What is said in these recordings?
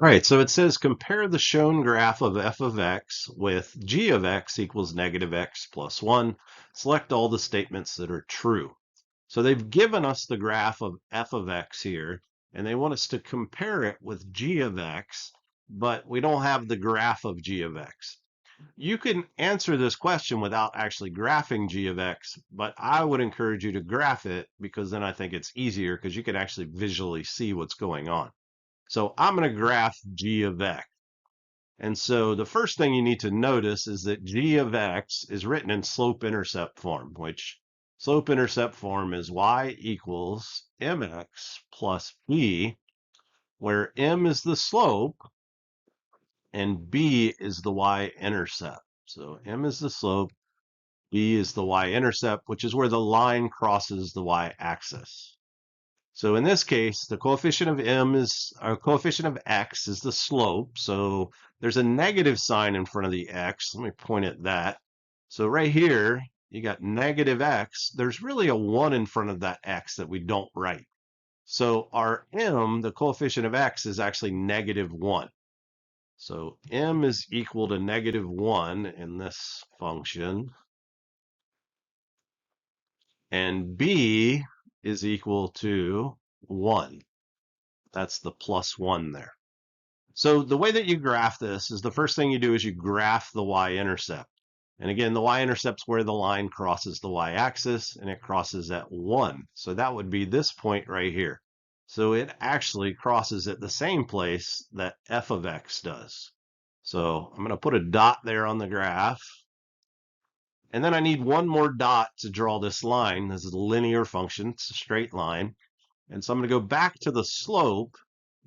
All right, so it says compare the shown graph of f of x with g of x equals negative x plus 1. Select all the statements that are true. So they've given us the graph of f of x here, and they want us to compare it with g of x, but we don't have the graph of g of x. You can answer this question without actually graphing g of x, but I would encourage you to graph it because then I think it's easier because you can actually visually see what's going on. So I'm going to graph g of x. And so the first thing you need to notice is that g of x is written in slope-intercept form, which slope-intercept form is y equals mx plus b, where m is the slope and b is the y-intercept. So m is the slope, b is the y-intercept, which is where the line crosses the y-axis. So in this case, the coefficient of coefficient of x is the slope. So there's a negative sign in front of the x. Let me point at that. So right here, you got negative x. There's really a 1 in front of that x that we don't write. So our m, the coefficient of x, is actually negative 1. So m is equal to negative 1 in this function. And b is equal to 1. That's the plus 1 there. So the way that you graph this is the first thing you do is you graph the y-intercept. And again, the y-intercept's where the line crosses the y-axis, and it crosses at 1. So that would be this point right here. So it actually crosses at the same place that f of x does. So I'm going to put a dot there on the graph. And then I need one more dot to draw this line. This is a linear function. It's a straight line. And so I'm going to go back to the slope.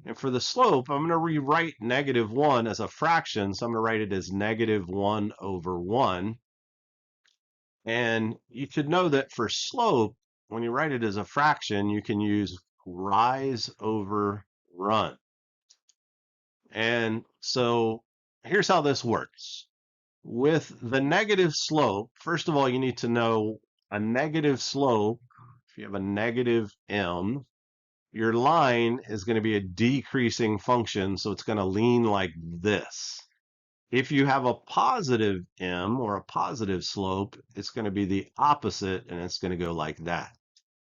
And for the slope, I'm going to rewrite negative 1 as a fraction. So I'm going to write it as negative 1 over 1. And you should know that for slope, when you write it as a fraction, you can use rise over run. And so here's how this works. With the negative slope, first of all, you need to know a negative slope. If you have a negative m, your line is going to be a decreasing function, so it's going to lean like this. If you have a positive m or a positive slope, it's going to be the opposite, and it's going to go like that.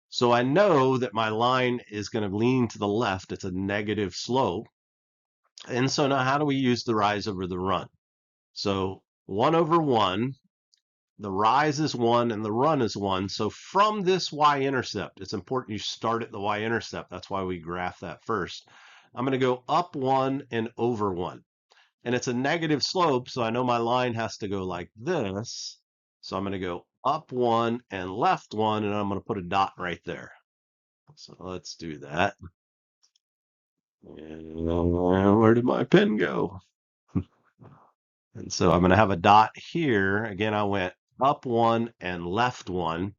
So I know that my line is going to lean to the left. It's a negative slope. And so now how do we use the rise over the run? So 1 over 1, the rise is 1 and the run is 1. So from this y-intercept, it's important you start at the y-intercept. That's why we graph that first. I'm going to go up 1 and over 1. And it's a negative slope, so I know my line has to go like this. So I'm going to go up 1 and left 1, and I'm going to put a dot right there. So let's do that. And where did my pen go? And so I'm going to have a dot here. Again, I went up 1 and left 1.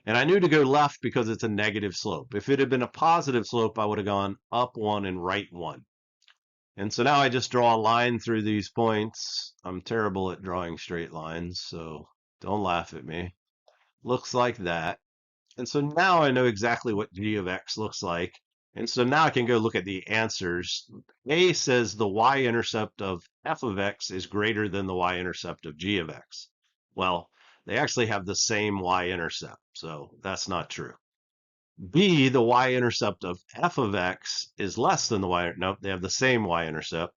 And I knew to go left because it's a negative slope. If it had been a positive slope, I would have gone up 1 and right 1. And so now I just draw a line through these points. I'm terrible at drawing straight lines, so don't laugh at me. Looks like that. And so now I know exactly what g of x looks like. And so now I can go look at the answers. A says the y-intercept of f of x is greater than the y-intercept of g of x. Well, they actually have the same y-intercept, so that's not true. B, the y-intercept of f of x is less than the y, nope, they have the same y-intercept.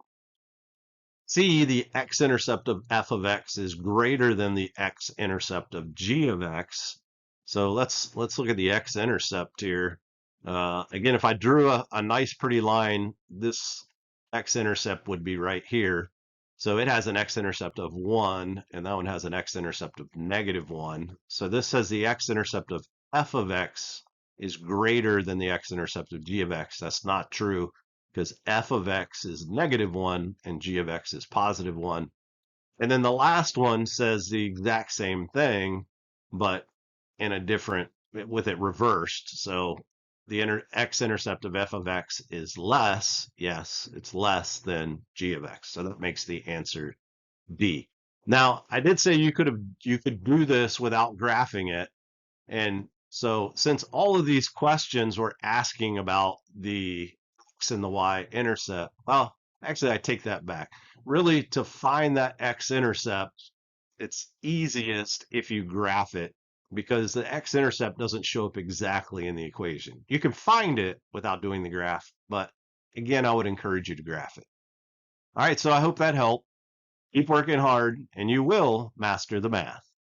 C, the x-intercept of f of x is greater than the x-intercept of g of x. So let's look at the x-intercept here. Again, if I drew a nice pretty line, this x-intercept would be right here. So it has an x-intercept of 1, and that one has an x-intercept of negative 1. So this says the x-intercept of f of x is greater than the x-intercept of g of x. That's not true because f of x is negative 1 and g of x is positive 1. And then the last one says the exact same thing, but in a different, with it reversed. So the x-intercept of f of x is less. Yes, it's less than g of x. So that makes the answer D. Now, I did say you could do this without graphing it. And so since all of these questions were asking about the x and the y intercept, well, Actually, I take that back. Really, to find that x-intercept, it's easiest if you graph it because the x-intercept doesn't show up exactly in the equation. You can find it without doing the graph, but again, I would encourage you to graph it. All right, so I hope that helped. Keep working hard, and you will master the math.